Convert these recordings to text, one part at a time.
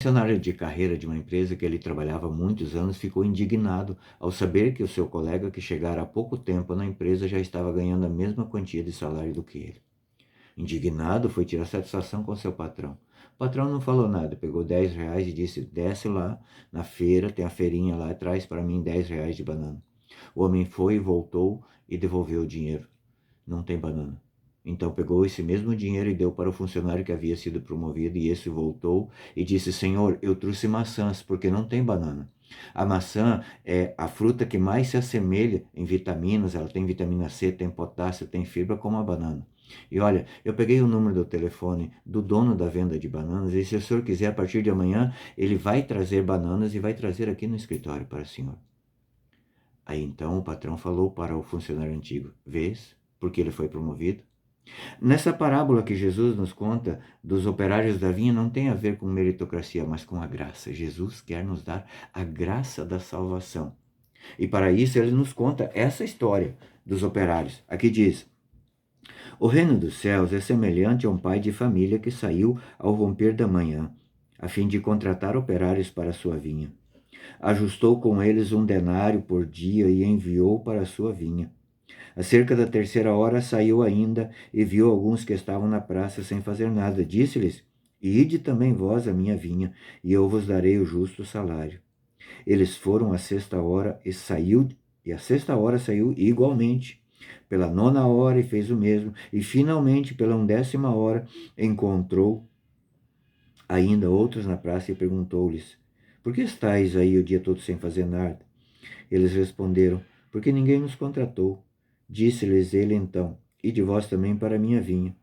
O funcionário de carreira de uma empresa que ele trabalhava há muitos anos ficou indignado ao saber que o seu colega que chegara há pouco tempo na empresa já estava ganhando a mesma quantia de salário do que ele. Indignado, foi tirar satisfação com seu patrão. O patrão não falou nada, pegou R$ 10 e disse: desce lá na feira, tem a feirinha lá, traz para mim R$ 10 de banana. O homem foi, voltou e devolveu o dinheiro. Não tem banana. Então pegou esse mesmo dinheiro e deu para o funcionário que havia sido promovido, e esse voltou e disse: Senhor, eu trouxe maçãs, porque não tem banana. A maçã é a fruta que mais se assemelha em vitaminas, ela tem vitamina C, tem potássio, tem fibra, como a banana. E olha, eu peguei o número do telefone do dono da venda de bananas, e se o senhor quiser, a partir de amanhã, ele vai trazer bananas e vai trazer aqui no escritório para o senhor. Aí então o patrão falou para o funcionário antigo: vês, porque ele foi promovido? Nessa parábola que Jesus nos conta dos operários da vinha, não tem a ver com meritocracia, mas com a graça. Jesus quer nos dar a graça da salvação. E para isso ele nos conta essa história dos operários. Aqui diz: o reino dos céus é semelhante a um pai de família que saiu ao romper da manhã, a fim de contratar operários para a sua vinha. Ajustou com eles 1 denário por dia e enviou para a sua vinha. Acerca da 3ª hora saiu ainda e viu alguns que estavam na praça sem fazer nada. Disse-lhes: ide também vós à minha vinha, e eu vos darei o justo salário. Eles foram à 6ª hora e à 6ª hora saiu igualmente. Pela 9ª hora e fez o mesmo, e finalmente pela 10ª hora encontrou ainda outros na praça e perguntou-lhes: por que estáis aí o dia todo sem fazer nada? Eles responderam: porque ninguém nos contratou. Disse-lhes ele então: ide vós também para a minha vinha.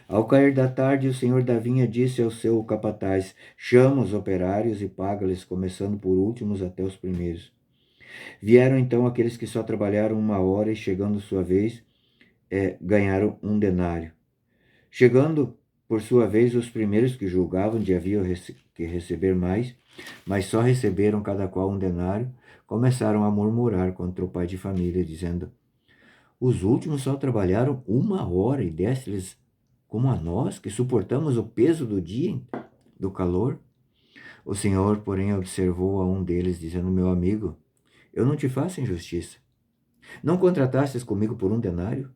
Ao cair da tarde, o senhor da vinha disse ao seu capataz: chama os operários e paga-lhes, começando por últimos até os primeiros. Vieram então aqueles que só trabalharam 1 hora e, chegando sua vez, ganharam 1 denário. Chegando, por sua vez, os primeiros que julgavam deviam que receber mais, mas só receberam cada qual 1 denário, começaram a murmurar contra o pai de família, dizendo: os últimos só trabalharam 1 hora e deste-lhes como a nós, que suportamos o peso do dia, do calor. O Senhor, porém, observou a um deles, dizendo: meu amigo, eu não te faço injustiça. Não contratastes comigo por 1 denário?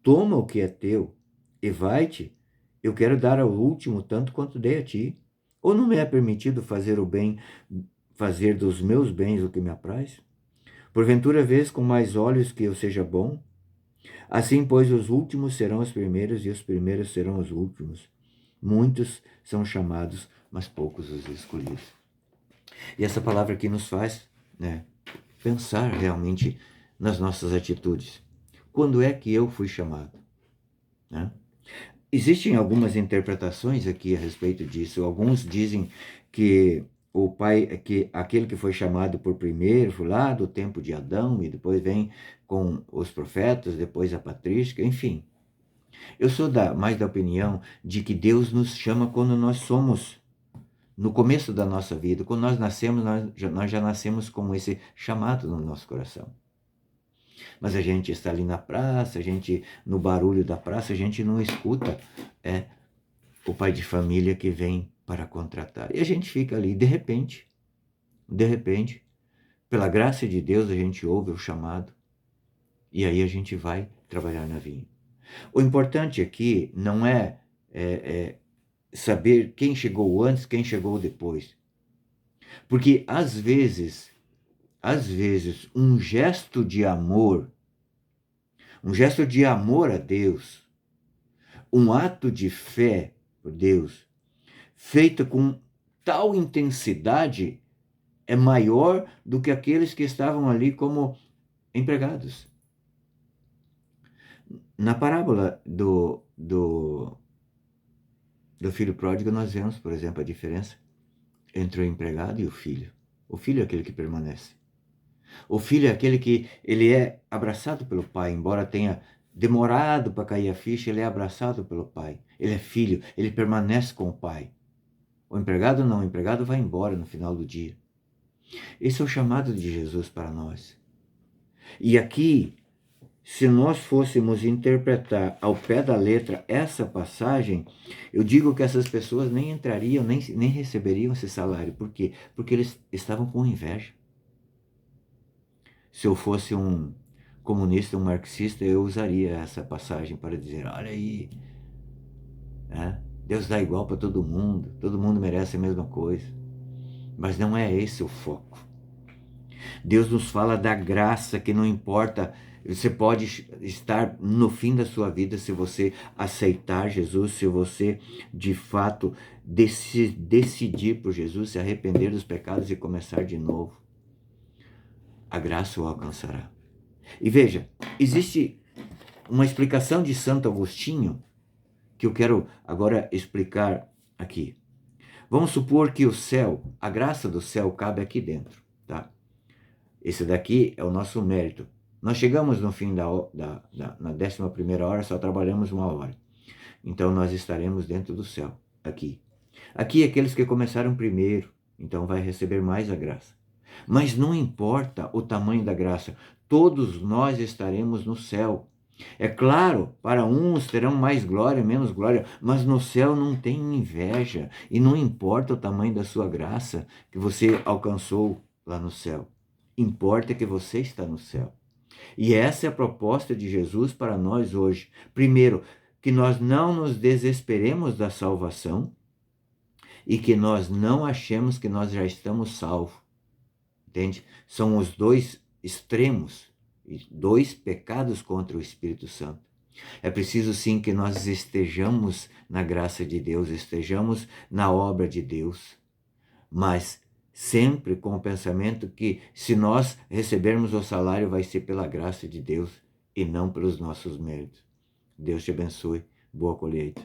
Toma o que é teu e vai-te. Eu quero dar ao último tanto quanto dei a ti. Ou não me é permitido fazer o bem, fazer dos meus bens o que me apraz? Porventura vês com mais olhos que eu seja bom? Assim, pois, os últimos serão os primeiros e os primeiros serão os últimos. Muitos são chamados, mas poucos os escolhidos. E essa palavra aqui nos faz, pensar realmente nas nossas atitudes. Quando é que eu fui chamado? Né? Existem algumas interpretações aqui a respeito disso. Alguns dizem que o pai, que aquele que foi chamado por primeiro, foi lá do tempo de Adão, e depois vem com os profetas, depois a patrística, enfim. Eu sou mais da opinião de que Deus nos chama quando nós somos, no começo da nossa vida. Quando nós nascemos, nós já nascemos com esse chamado no nosso coração. Mas a gente está ali na praça, no barulho da praça, a gente não escuta o pai de família que vem para contratar. E a gente fica ali, de repente, pela graça de Deus, a gente ouve o chamado e aí a gente vai trabalhar na vinha. O importante aqui não é saber quem chegou antes, quem chegou depois. Porque, às vezes, um gesto de amor a Deus, um ato de fé por Deus, feita com tal intensidade, é maior do que aqueles que estavam ali como empregados. Na parábola do filho pródigo, nós vemos, por exemplo, a diferença entre o empregado e o filho. O filho é aquele que permanece. O filho é aquele que ele é abraçado pelo pai, embora tenha demorado para cair a ficha, ele é abraçado pelo pai. Ele é filho, ele permanece com o pai. O empregado não, o empregado vai embora no final do dia. Esse é o chamado de Jesus para nós. E aqui, se nós fôssemos interpretar ao pé da letra essa passagem, eu digo que essas pessoas nem entrariam, nem receberiam esse salário. Por quê? Porque eles estavam com inveja. Se eu fosse um comunista, um marxista, eu usaria essa passagem para dizer, olha aí, né? Deus dá igual para todo mundo merece a mesma coisa. Mas não é esse o foco. Deus nos fala da graça, que não importa, você pode estar no fim da sua vida se você aceitar Jesus, se você de fato decidir por Jesus, se arrepender dos pecados e começar de novo. A graça o alcançará. E veja, existe uma explicação de Santo Agostinho que eu quero agora explicar aqui. Vamos supor que o céu, a graça do céu cabe aqui dentro, tá? Esse daqui é o nosso mérito. Nós chegamos no fim na 11ª hora, só trabalhamos 1 hora. Então nós estaremos dentro do céu, aqui. Aqui aqueles que começaram primeiro, então vai receber mais a graça. Mas não importa o tamanho da graça, todos nós estaremos no céu. É claro, para uns terão mais glória, menos glória, mas no céu não tem inveja e não importa o tamanho da sua graça que você alcançou lá no céu. Importa que você está no céu. E essa é a proposta de Jesus para nós hoje. Primeiro, que nós não nos desesperemos da salvação e que nós não achemos que nós já estamos salvos. Entende? São os dois extremos, dois pecados contra o Espírito Santo. É preciso sim que nós estejamos na graça de Deus, estejamos na obra de Deus, mas sempre com o pensamento que se nós recebermos o salário vai ser pela graça de Deus e não pelos nossos méritos. Deus te abençoe. Boa colheita.